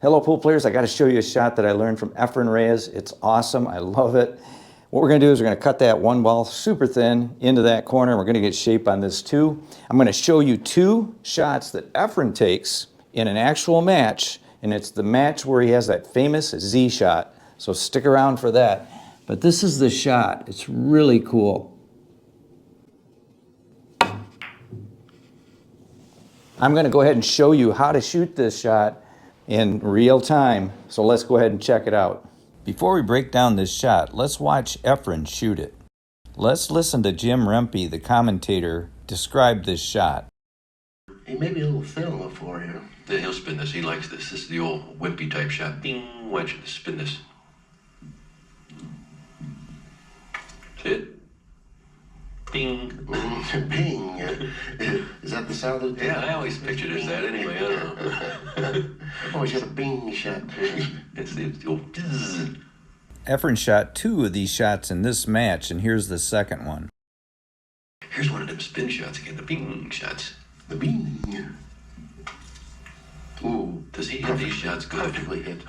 Hello pool players, I got to show you a shot that I learned from Efren Reyes. It's awesome, I love it. What we're going to do is we're going to cut that one ball super thin into that corner. We're going to get shape on this too. I'm going to show you two shots that Efren takes in an actual match, and it's the match where he has that famous Z shot. So stick around for that. But this is the shot. It's really cool. I'm going to go ahead and show you how to shoot this shot in real time. So let's go ahead and check it out. Before we break down this shot, let's watch Efren shoot it. Let's listen to Jim Rempe, the commentator, describe this shot. He may be a little thin on the floor here. Yeah, he'll spin this. He likes this. This is the old wimpy type shot. Bing, why don't you spin this? Hit. Bing. Bing. Is that the sound of it? Yeah, I always pictured it as that anyway. I don't know. I've always had a bing shot. It's the old bzz. Efren shot two of these shots in this match, and here's the second one. Here's one of them spin shots again, the bing shots. The bing. Ooh. Does he hit these shots good? Perfectly hit.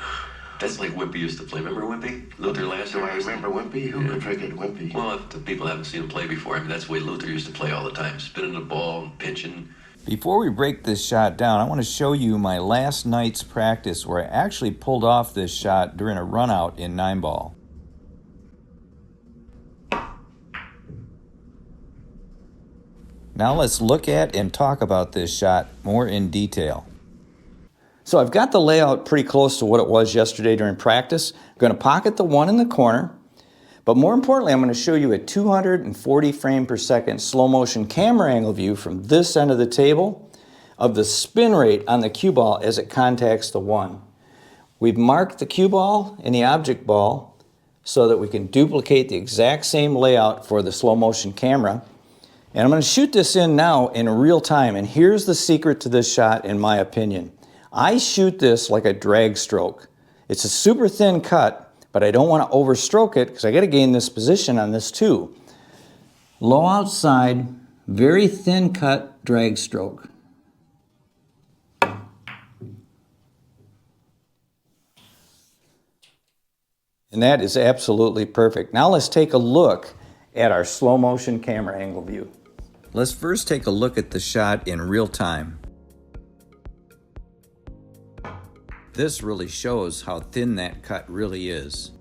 That's like Wimpy used to play. Remember Wimpy? Luther last Do year. I remember Wimpy? Who could forget Wimpy? Well, if the people haven't seen him play before, I mean, that's the way Luther used to play all the time. Spinning the ball and pitching. Before we break this shot down, I want to show you my last night's practice where I actually pulled off this shot during a run-out in 9-ball. Now let's look at and talk about this shot more in detail. So I've got the layout pretty close to what it was yesterday during practice. I'm going to pocket the one in the corner, but more importantly, I'm going to show you a 240 frame per second slow motion camera angle view from this end of the table of the spin rate on the cue ball as it contacts the one. We've marked the cue ball and the object ball so that we can duplicate the exact same layout for the slow motion camera. And I'm going to shoot this in now in real time, and here's the secret to this shot in my opinion. I shoot this like a drag stroke. It's a super thin cut, but I don't want to overstroke it because I got to gain this position on this too. Low outside, very thin cut drag stroke. And that is absolutely perfect. Now let's take a look at our slow motion camera angle view. Let's first take a look at the shot in real time. This really shows how thin that cut really is.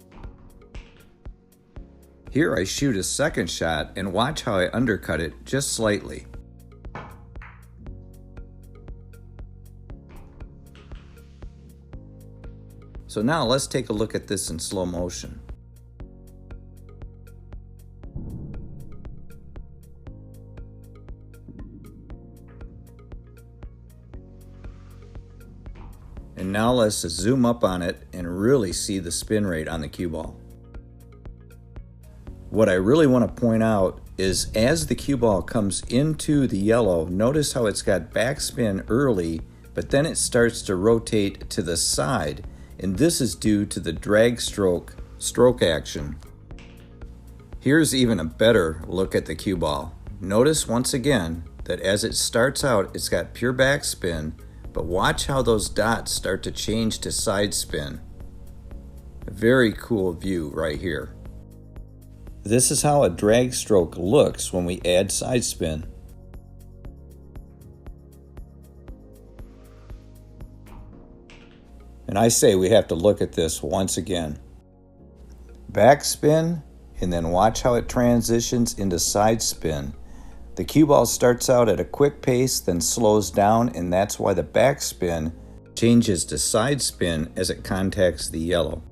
Here I shoot a second shot and watch how I undercut it just slightly. So now let's take a look at this in slow motion. And now let's zoom up on it and really see the spin rate on the cue ball. What I really want to point out is as the cue ball comes into the yellow, notice how it's got backspin early, but then it starts to rotate to the side, and this is due to the drag stroke action. Here's even a better look at the cue ball. Notice once again that as it starts out, it's got pure backspin, but watch how those dots start to change to side spin. A very cool view right here. This is how a drag stroke looks when we add side spin. And I say we have to look at this once again. Backspin, and then watch how it transitions into side spin. The cue ball starts out at a quick pace, then slows down, and that's why the backspin changes to side spin as it contacts the yellow.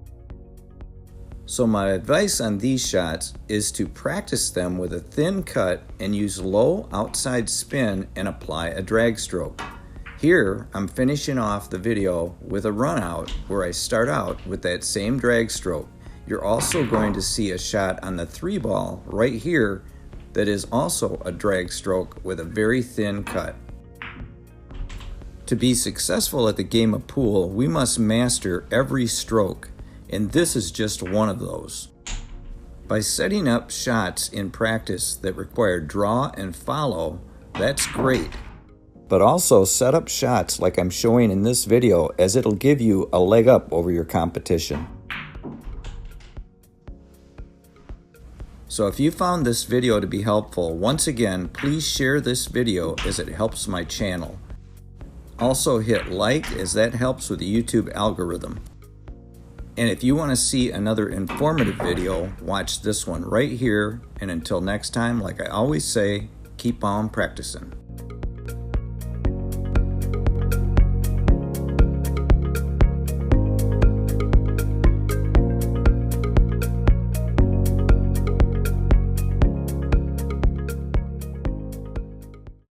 So my advice on these shots is to practice them with a thin cut and use low outside spin and apply a drag stroke. Here I'm finishing off the video with a run out where I start out with that same drag stroke. You're also going to see a shot on the 3-ball right here that is also a drag stroke with a very thin cut. To be successful at the game of pool, we must master every stroke, and this is just one of those. By setting up shots in practice that require draw and follow, that's great. but also set up shots like I'm showing in this video, as it'll give you a leg up over your competition. So if you found this video to be helpful, once again, please share this video as it helps my channel. Also hit like, as that helps with the YouTube algorithm. And if you want to see another informative video, watch this one right here. And until next time, like I always say, keep on practicing.